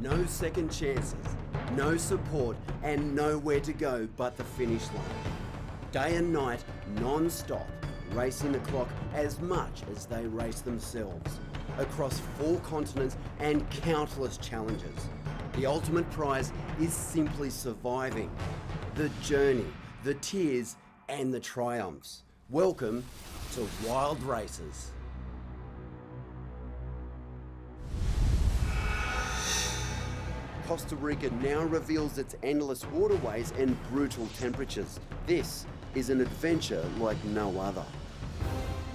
No second chances, no support, and nowhere to go but the finish line. Day and night, non-stop, racing the clock as much as they race themselves. Across 4 continents and countless challenges. The ultimate prize is simply surviving. The journey, the tears, and the triumphs. Welcome to Wild Races. Costa Rica now reveals its endless waterways and brutal temperatures. This is an adventure like no other.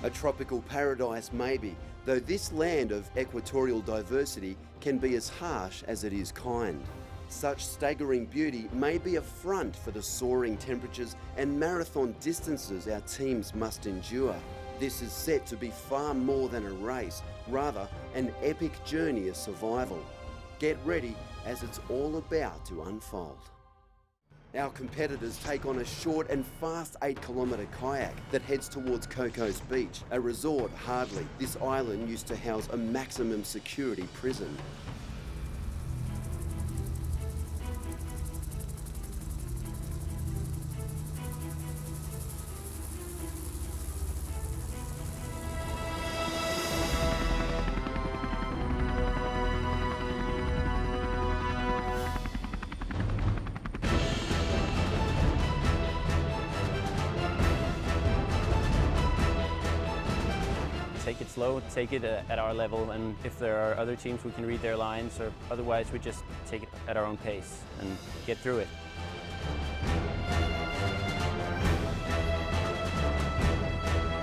A tropical paradise maybe, though this land of equatorial diversity can be as harsh as it is kind. Such staggering beauty may be a front for the soaring temperatures and marathon distances our teams must endure. This is set to be far more than a race, rather an epic journey of survival. Get ready, as it's all about to unfold. Our competitors take on a short and fast 8-kilometre kayak that heads towards Coco's Beach, a resort hardly. This island used to house a maximum security prison. Take it slow, take it at our level, and if there are other teams we can read their lines, or otherwise we just take it at our own pace and get through it.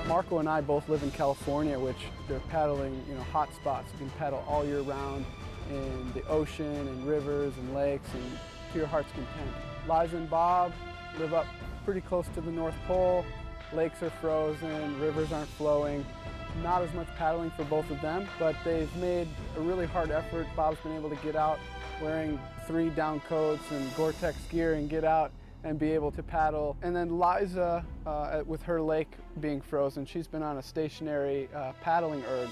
Marco and I both live in California, which they're paddling, hot spots. You can paddle all year round in the ocean and rivers and lakes and to your heart's content. Liza and Bob live up pretty close to the North Pole. Lakes are frozen, rivers aren't flowing. Not as much paddling for both of them, but they've made a really hard effort. Bob's been able to get out wearing 3 down coats and Gore-Tex gear and get out and be able to paddle. And then Liza, with her lake being frozen, she's been on a stationary paddling erg.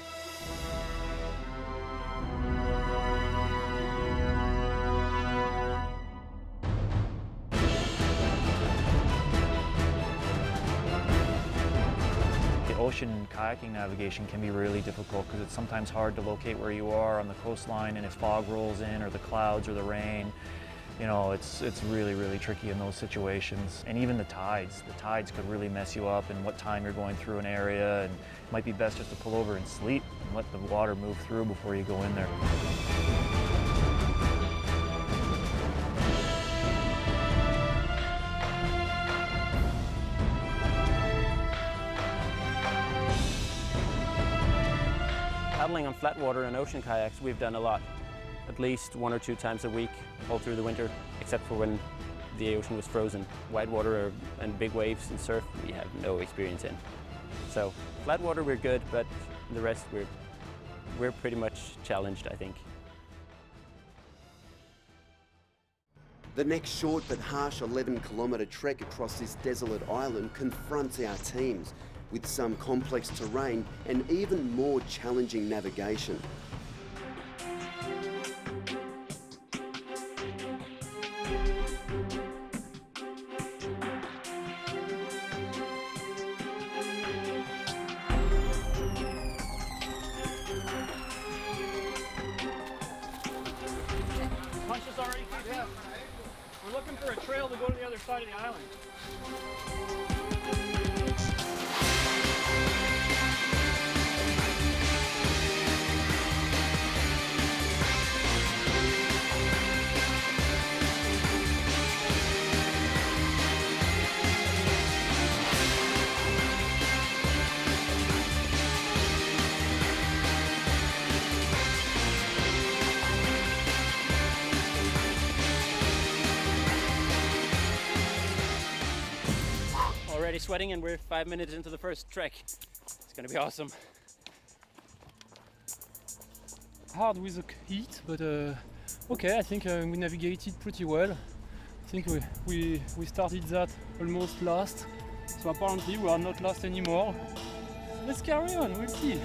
Ocean kayaking navigation can be really difficult because it's sometimes hard to locate where you are on the coastline, and if fog rolls in or the clouds or the rain, it's really tricky in those situations. And even the tides could really mess you up and what time you're going through an area, and it might be best just to pull over and sleep and let the water move through before you go in there. Paddling on flat water and ocean kayaks we've done a lot, at least 1 or 2 times a week all through the winter, except for when the ocean was frozen. Wide water and big waves and surf we have no experience in. So flat water we're good, but the rest we're pretty much challenged, I think. The next short but harsh 11-kilometre trek across this desolate island confronts our teams, with some complex terrain and even more challenging navigation. Punches already? Yeah. We're looking for a trail to go to the other side of the island. Already sweating, and we're 5 minutes into the first trek. It's gonna be awesome. Hard with the heat, but okay, I think we navigated pretty well. I think we started that almost last, so apparently we are not last anymore. Let's carry on, we'll see.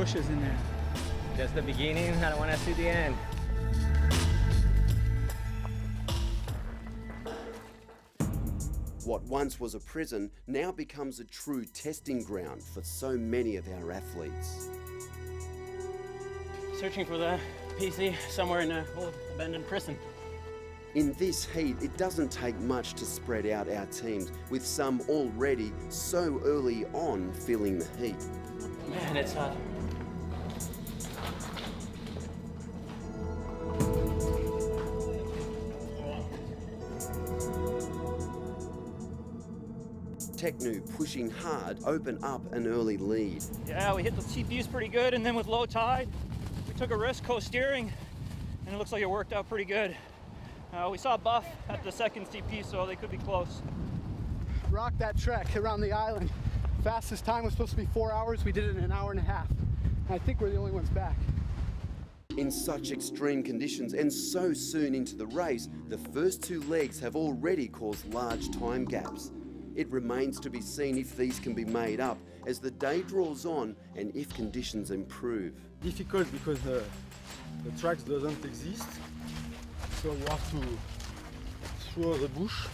bushes in there. Just the beginning, I don't want to see the end. What once was a prison now becomes a true testing ground for so many of our athletes. Searching for the PC somewhere in an old abandoned prison. In this heat, it doesn't take much to spread out our teams, with some already so early on feeling the heat. Man, it's hot. Teknu pushing hard open up an early lead. Yeah, we hit the TPs pretty good, and then with low tide, we took a risk co-steering, and it looks like it worked out pretty good. We saw Buff at the second TP, so they could be close. Rocked that trek around the island. Fastest time was supposed to be 4 hours. We did it in an hour and a half. And I think we're the only ones back. In such extreme conditions and so soon into the race, the first two legs have already caused large time gaps. It remains to be seen if these can be made up as the day draws on and if conditions improve. Difficult because the tracks doesn't exist, so you have to throw the bush,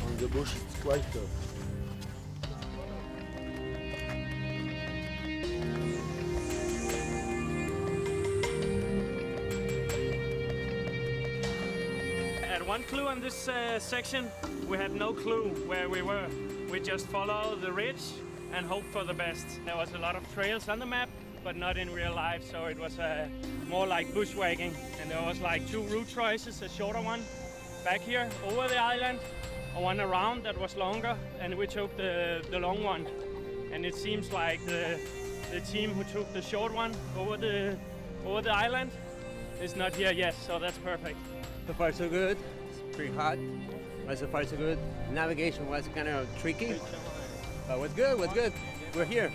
and the bush is quite At one clue on this section, we had no clue where we were. We just followed the ridge and hoped for the best. There was a lot of trails on the map, but not in real life, so it was more like bushwhacking. And there was like two route choices, a shorter one back here over the island, or one around that was longer, and we took the long one. And it seems like the team who took the short one over the island is not here yet, so that's perfect. So far so good. It's pretty hot, but so far so good. Navigation was kind of tricky, but what's good, what's good. We're here.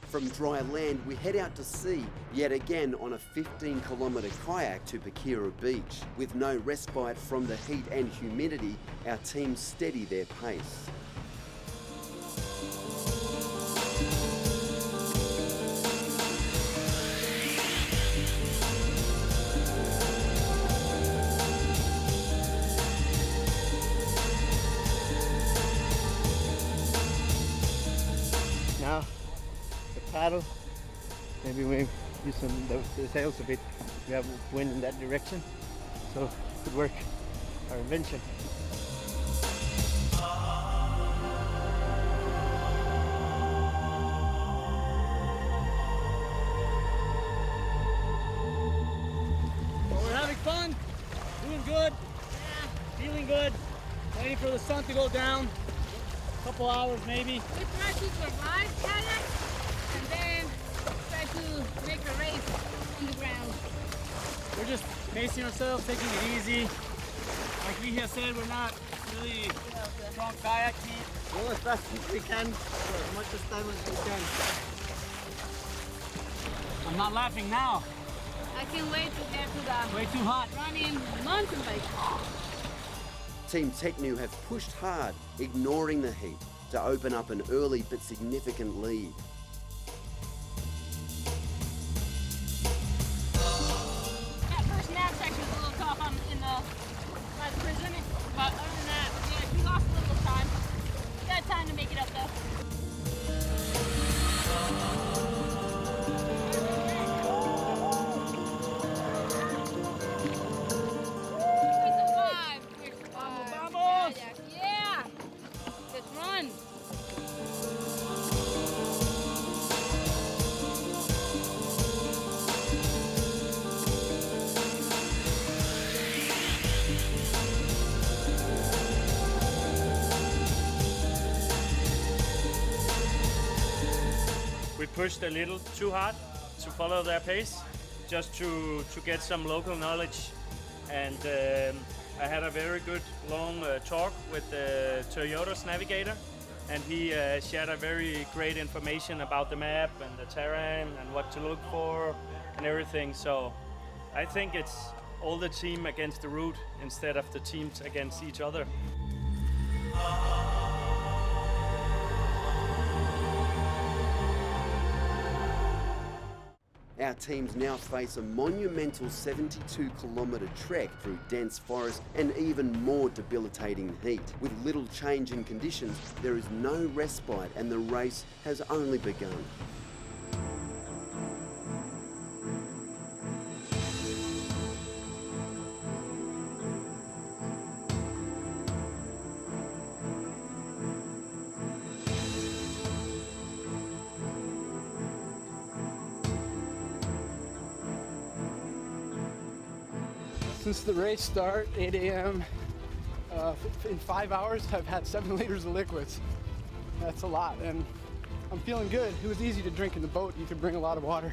From dry land, we head out to sea, yet again on a 15-kilometre kayak to Pakira Beach. With no respite from the heat and humidity, our teams steady their pace. Now, the paddle, maybe we use the sails a bit. We have wind in that direction, so it could work. Our invention. Well, we're having fun, doing good, feeling good, waiting for the sun to go down. Couple hours maybe. We try to survive kayak and then try to make a race on the ground. We're just pacing ourselves, taking it easy. Like Rica said, we're not really strong kayak team. Go as fast as we can, for as much as time as we can. I'm not laughing now. I can't wait to get to the Way too hot. running mountain bike. Team Teknu have pushed hard, ignoring the heat, to open up an early but significant lead. That first nav section was a little tough in the prison, but other than that, yeah, we lost a little time. We got time to make it up though. Vamos! Yeah! Let's run! We pushed a little too hard to follow their pace, just to get some local knowledge. And I had a very good long talk with Toyota's navigator, and he shared a very great information about the map and the terrain and what to look for and everything. So I think it's all the team against the route instead of the teams against each other. Our teams now face a monumental 72-kilometre trek through dense forest and even more debilitating heat. With little change in conditions, there is no respite and the race has only begun. Since the race start, 8 a.m., in 5 hours, I've had 7 liters of liquids. That's a lot, and I'm feeling good. It was easy to drink in the boat. You could bring a lot of water.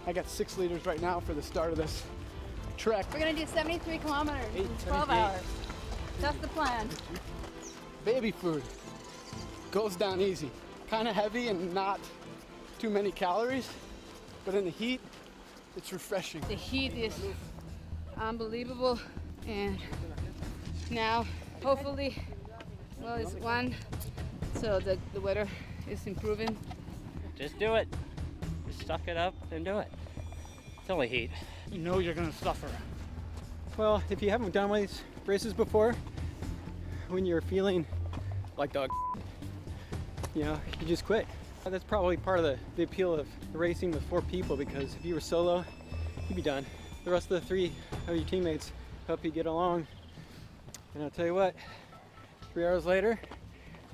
I got 6 liters right now for the start of this trek. We're gonna do 73 kilometers in 12 hours. That's the plan. Baby food goes down easy. Kind of heavy and not too many calories, but in the heat, it's refreshing. The heat is unbelievable, and now hopefully, well, it's 1, so the weather is improving. Just do it. Just suck it up and do it. It's only heat. You know you're gonna suffer. Well, if you haven't done one of these races before, when you're feeling like dog, you know, you just quit. That's probably part of the appeal of racing with 4 people, because if you were solo, you'd be done. The rest of the 3 of your teammates help you get along. And I'll tell you what, 3 hours later,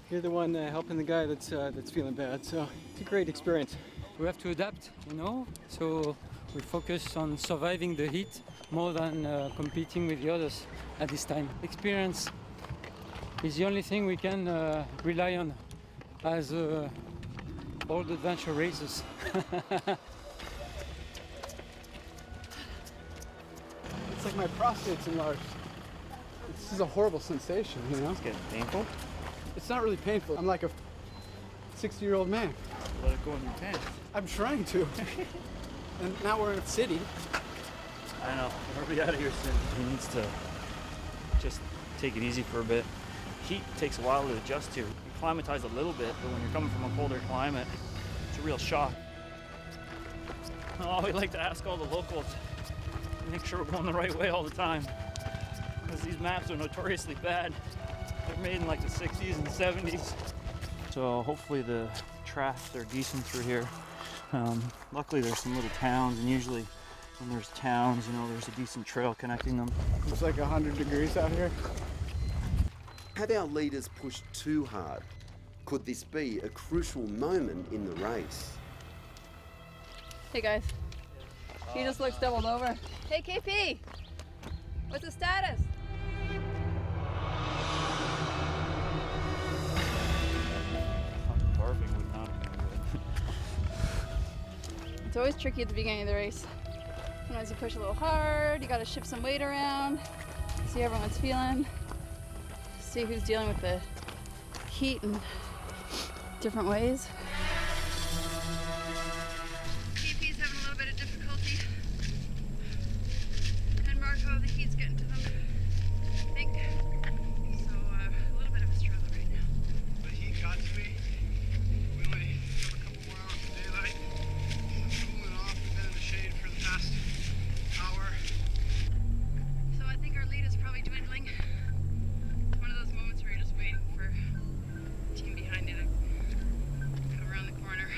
you're the one helping the guy that's feeling bad. So it's a great experience. We have to adapt, you know, so we focus on surviving the heat more than competing with the others at this time. Experience is the only thing we can rely on as old adventure races. It's like my prostate's enlarged. This is a horrible sensation, you know? It's getting painful. It's not really painful. I'm like a 60-year-old man. Let it go in your pants. I'm trying to. And now we're in a city. I know. We'll be out of here soon. He needs to just take it easy for a bit. Heat takes a while to adjust to. You acclimatize a little bit, but when you're coming from a colder climate, it's a real shock. Oh, we like to ask all the locals to make sure we're going the right way all the time, because these maps are notoriously bad. They're made in like the 60s and 70s. So hopefully the traffic are decent through here. Luckily there's some little towns, and usually when there's towns, you know, there's a decent trail connecting them. It's like 100 degrees out here. Have our leaders pushed too hard? Could this be a crucial moment in the race? Hey guys, he just looks doubled over. Hey KP, what's the status? Barfing would not be good. It's always tricky at the beginning of the race. Sometimes you push a little hard, you gotta shift some weight around, see how everyone's feeling, see who's dealing with the heat in different ways. KP's having a little bit of difficulty. And Marco, the heat's getting to them, I think. So a little bit of a struggle right now. The heat got to me. We only have a couple more hours of daylight. I'm cooling off. We've been in the shade for the past hour. So I think our lead is probably dwindling. It's one of those moments where you're just waiting for the team behind you to come around the corner.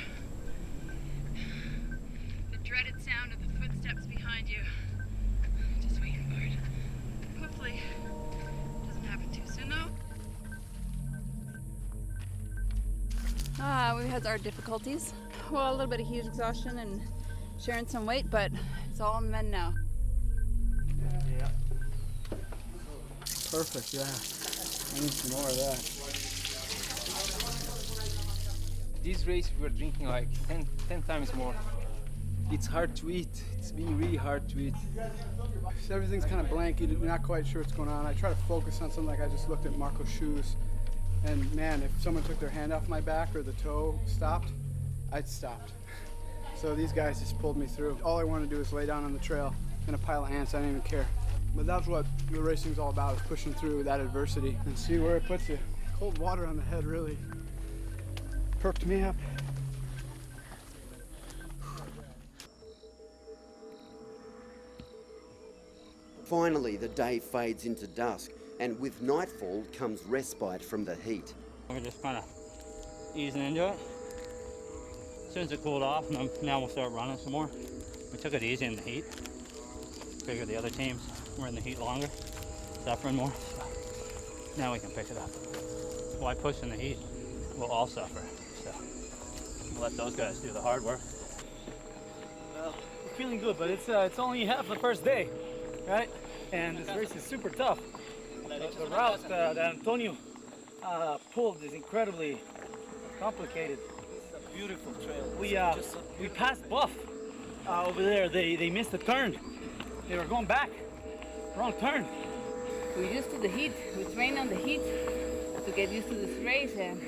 The dreaded sound of the footsteps behind you. Just waiting for it. Hopefully it doesn't happen too soon though. We had our difficulties. Well, a little bit of heat exhaustion and sharing some weight, but it's all on the mend now. Yeah. Perfect, yeah. I need some more of that. This race we're drinking like 10 times more. It's hard to eat. It's been really hard to eat. So everything's kind of blank. You're not quite sure what's going on. I try to focus on something, like I just looked at Marco's shoes. And man, if someone took their hand off my back or the toe stopped, I'd stopped. So these guys just pulled me through. All I wanted to do is lay down on the trail in a pile of ants. I didn't even care. But that's what the racing's all about, is pushing through that adversity and see where it puts you. Cold water on the head really perked me up. Finally, the day fades into dusk, and with nightfall comes respite from the heat. We're just kind of easing into it. As soon as it cooled off, now we'll start running some more. We took it easy in the heat. Figured the other teams were in the heat longer, suffering more. So now we can pick it up. Why push in the heat? We'll all suffer. So we'll let those guys do the hard work. Well, we're feeling good, but it's only half the first day, right? And this race is super tough. The route that Antonio pulled is incredibly complicated. It's a beautiful trail. We passed Buff over there. They missed a turn. They were going back. Wrong turn. We're used to the heat. We train on the heat to get used to this race, and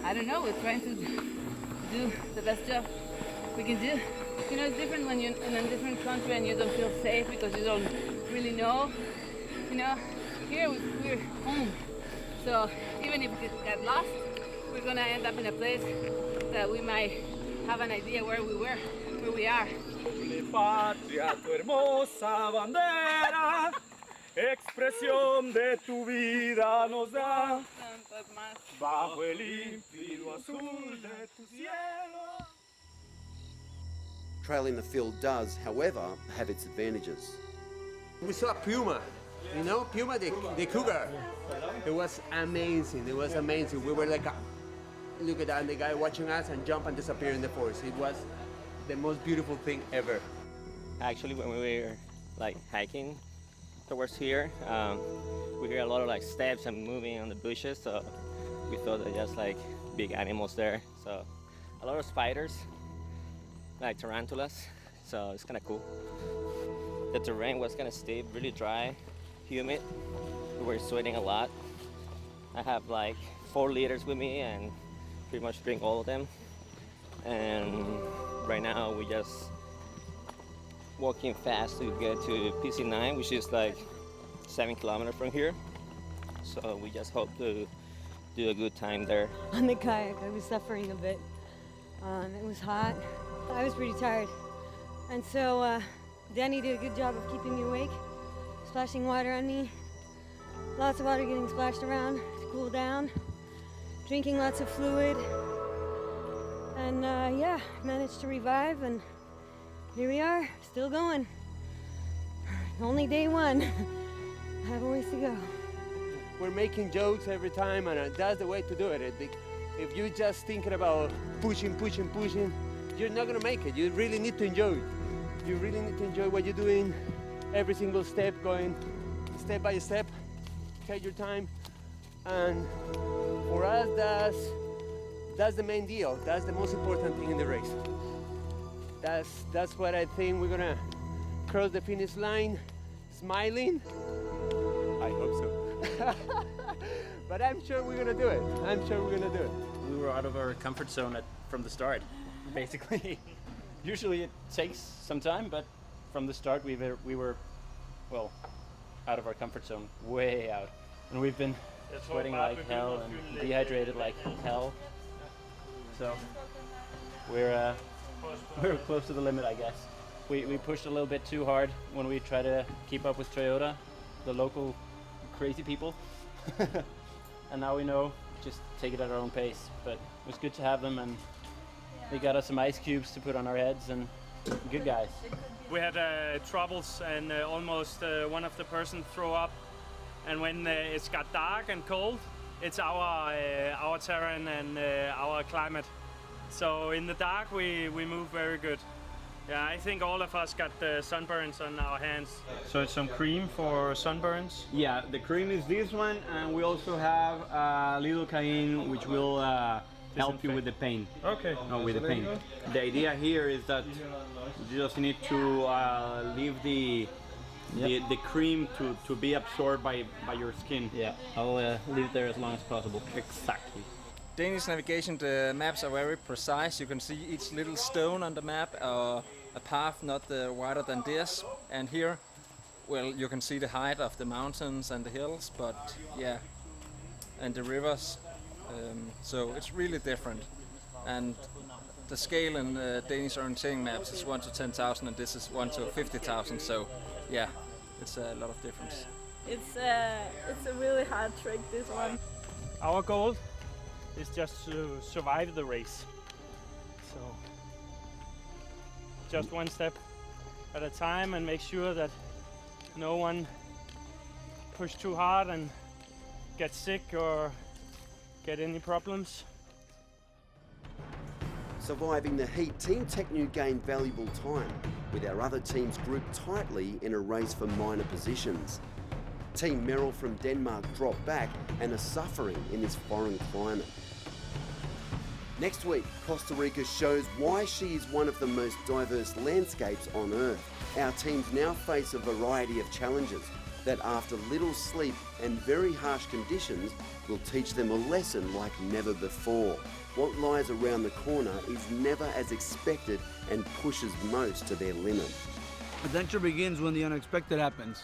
I don't know, we're trying to do the best job we can do. You know, it's different when you're in a different country and you don't feel safe because you don't really know. You know, here we're home. So even if we get lost, we're gonna end up in a place that we might have an idea where we are. Patria, tu hermosa bandera, expresión de tu vida nos da, bajo el límpido azul de tu cielo. Trailing the field does, however, have its advantages. We saw Puma, you know, Puma the cougar. It was amazing. It was amazing. We were like, look at that, and the guy watching us and jump and disappear in the forest. It was the most beautiful thing ever. Actually, when we were like hiking towards here, we hear a lot of like steps and moving on the bushes. So we thought that just like big animals there. So a lot of spiders, like tarantulas. So it's kind of cool. The terrain was kind of steep, really dry, humid. We were sweating a lot. I have like 4 liters with me and pretty much drink all of them. And right now we just walking fast to get to PC9, which is like 7 kilometers from here. So we just hope to do a good time there. On the kayak, I was suffering a bit. It was hot. I was pretty tired. And so Danny did a good job of keeping me awake, splashing water on me. Lots of water getting splashed around to cool down, drinking lots of fluid. And yeah, managed to revive, and here we are, still going. Only day 1. I have a ways to go. We're making jokes every time, and that's the way to do it. If you're just thinking about pushing, you're not gonna make it. You really need to enjoy it. You really need to enjoy what you're doing, every single step, going step by step. Take your time, and for us, that's the main deal. That's the most important thing in the race. That's what I think we're gonna cross the finish line smiling. I hope so. But I'm sure we're gonna do it. We were out of our comfort zone from the start, basically. Usually it takes some time, but from the start we were, well, out of our comfort zone, way out. And we've been sweating like hell and dehydrated like hell. So we're close to the limit, I guess. We pushed a little bit too hard when we try to keep up with Toyota, the local crazy people. And now we know, just take it at our own pace. But it was good to have them, and they got us some ice cubes to put on our heads, and good guys. We had troubles, and almost one of the person threw up. And when it's got dark and cold, it's our terrain and our climate. So in the dark we move very good. Yeah, I think all of us got the sunburns on our hands. So it's some cream for sunburns? Yeah, the cream is this one, and we also have lidocaine, which will help you with the pain. Okay. No, with the pain. The idea here is that you just need to leave the cream to be absorbed by your skin. Yeah, I'll leave it there as long as possible. Exactly. Danish navigation, the maps are very precise. You can see each little stone on the map, a path not wider than this. And here, well, you can see the height of the mountains and the hills, but yeah, and the rivers. So it's really different. And the scale in Danish orienteering maps is 1 to 10,000, and this is 1 to 50,000. So yeah, it's a lot of difference. It's a really hard trick, this one. Our goal is just to survive the race. So just one step at a time and make sure that no one push too hard and get sick or get any problems. Surviving the heat, Team Technu gained valuable time, with our other teams grouped tightly in a race for minor positions. Team Merrill from Denmark dropped back and are suffering in this foreign climate. Next week, Costa Rica shows why she is one of the most diverse landscapes on Earth. Our teams now face a variety of challenges that, after little sleep and very harsh conditions, will teach them a lesson like never before. What lies around the corner is never as expected and pushes most to their limit. Adventure begins when the unexpected happens.